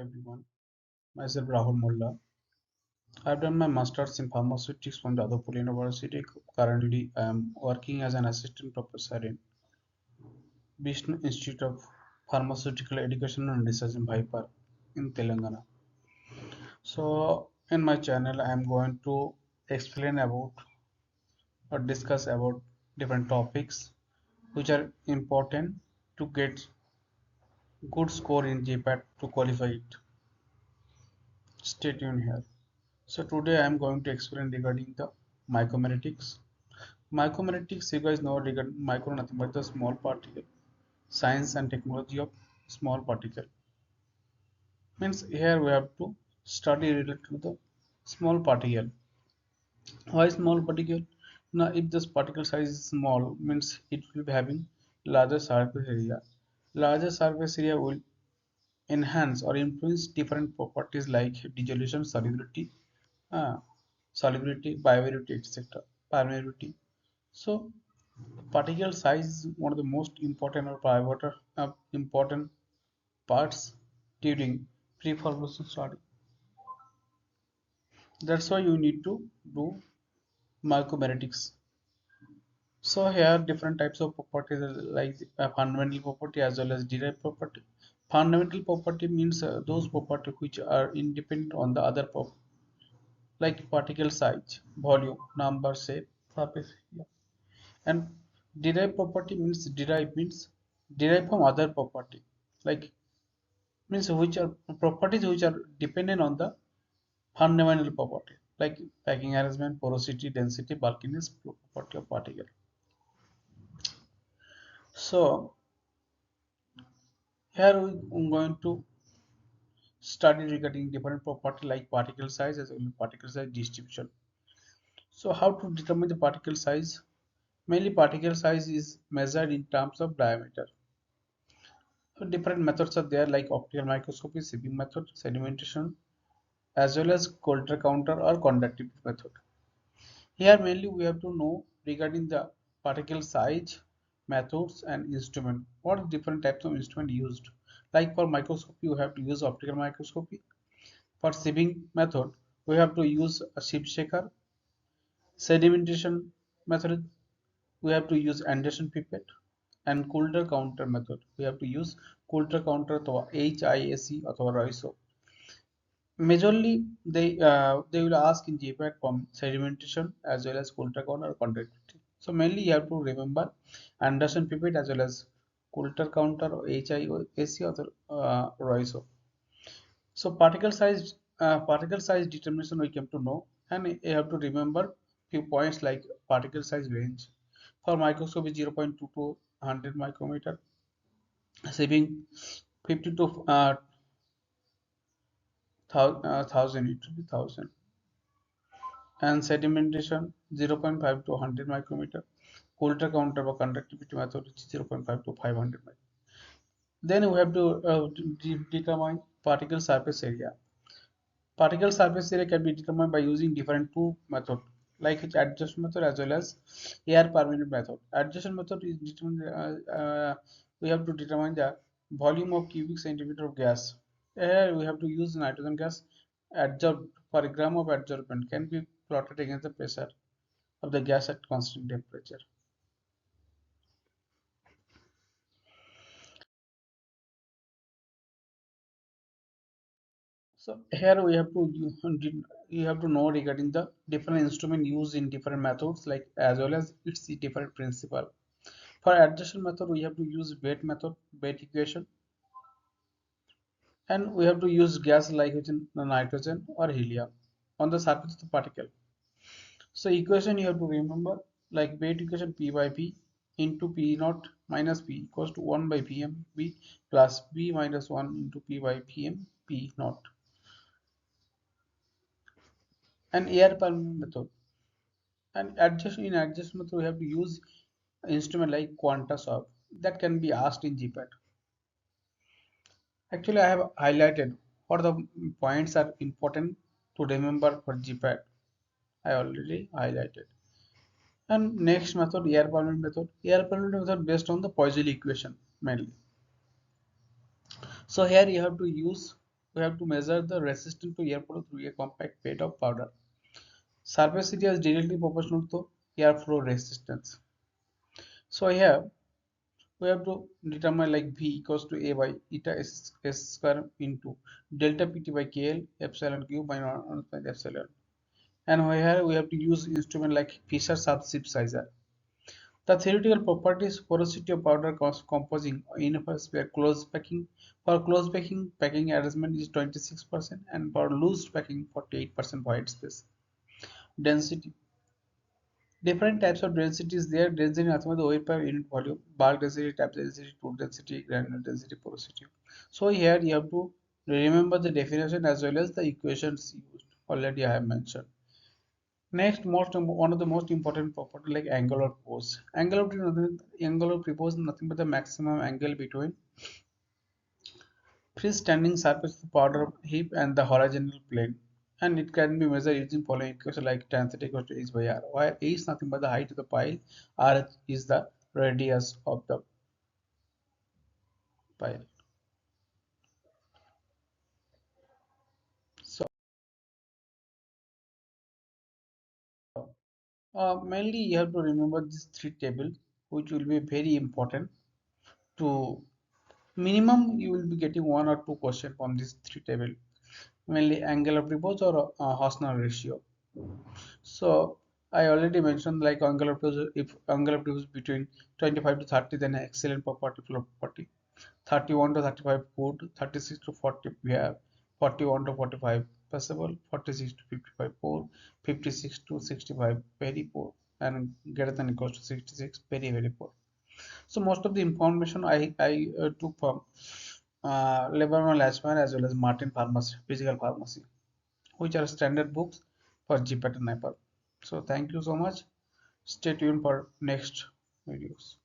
everyone. Myself Rahul Mulla. I've done my master's in pharmaceutics from Jadavpur University. Currently, I am working as an assistant professor in Vishnu Institute of Pharmaceutical Education and Research in Bhaipar in Telangana. So, in my channel, I am going to explain about or discuss about different topics which are important to get good score in GPAT to qualify it. Stay tuned here. So today I am going to explain regarding the micromeritics. Micromeritics, you guys know regarding micro nothing but the small particle. Science and technology of small particle. Means here we have to study related to the small particle. Why small particle? Now if this particle size is small, means it will be having larger surface area. Larger surface area will enhance or influence different properties like dissolution, uh, solubility, viability, etc., permeability. So, particle size is one of the most important or pivotal important parts during pre-formulation study. That's why you need to do micromeritics. So here different types of properties like fundamental property as well as derived property. Fundamental property means those properties which are independent on the other property like particle size, volume, number, shape, surface area. And derived from other property like means which are properties which are dependent on the fundamental property like packing arrangement, porosity, density, bulkiness, property of particle. So here I'm going to study regarding different property like particle size as well as particle size distribution. So how to determine the particle size? Mainly particle size is measured in terms of diameter. So different methods are there like optical microscopy, sieving method, sedimentation, as well as Coulter counter or conductivity method. Here mainly we have to know regarding the particle size, methods and instrument. What are different types of instrument used? Like for microscopy, you have to use optical microscopy. For sieving method, we have to use a sieve shaker. Sedimentation method, we have to use Anderson pipette. And Coulter counter method, we have to use Coulter counter or HISE or RISO. Majorly, they will ask in GPAT from sedimentation as well as Coulter counter or conductivity. So mainly you have to remember Anderson pipette as well as Coulter counter or HISE or RISO. So particle size determination we came to know, and you have to remember few points like particle size range. For microscope 0.2 to 100 micrometer, saving 50 to 1000, it will be 1000, and sedimentation 0.5 to 100 micrometer. Coulter counter or conductivity method which is 0.5 to 500 micrometer. Then we have to determine particle surface area. Particle surface area can be determined by using different two methods like its adjustment method as well as air permeability method. Adjustment method is determined, we have to determine the volume of cubic centimeter of gas. Here we have to use nitrogen gas adsorbed per gram of adsorbent can be plotted against the pressure of the gas at constant temperature. So here we have to you have to know regarding the different instrument used in different methods like as well as its different principle. For adjustment method, we have to use weight method, weight equation, and we have to use gas like nitrogen or helium on the surface of the particle. So equation you have to remember like weight equation P by P into P naught minus P equals to 1 by Pm B plus B minus 1 into P by Pm P naught. And air permeability method. And adjustment method we have to use instrument like quanta that can be asked in GPAT. Actually, I have highlighted what the points are important to remember for GPAT. I already highlighted. And next method, air permeability method. Air permeability method based on the Poiseuille equation mainly. So here you have to use We have to measure the resistance to airflow through a compact bed of powder. Surface area is directly proportional to airflow resistance. So here we have to determine like V equals to A by eta S square into delta PT by KL epsilon Q by 1 by epsilon. And here we have to use instrument like Fisher subsynthesizer. The theoretical properties: porosity of powder composing universe where closed packing. For closed packing, packing arrangement is 26%, and for loose packing 48% void space. Density: different types of densities there. Density nothing but the weight per unit volume, bulk density, type density, tool density, granular density, porosity. So here you have to remember the definition as well as the equations used. Already I have mentioned. Next, one of the most important property like angular pose. Angular pose is nothing but the maximum angle between freestanding surface of the powder heap and the horizontal plane. And it can be measured using following equation like tan theta equals to h by r, where h is nothing but the height of the pile, r is the radius of the pile. So mainly you have to remember these three tables, which will be very important to minimum you will be getting one or two questions from this three table, mainly angle of repose or Hausner ratio. So I already mentioned like angle of repose, if angle of repose between 25 to 30, then excellent property, flow property. 31 to 35 good, 36 to 40 we have, 41 to 45 possible, 46 to 55 poor, 56 to 65 very poor, and greater than equals to 66 very poor. So most of the information I took from Lebanon Lashman as well as Martin Pharmacy, Physical Pharmacy, which are standard books for GPAT and NAPAL. So thank you so much. Stay tuned for next videos.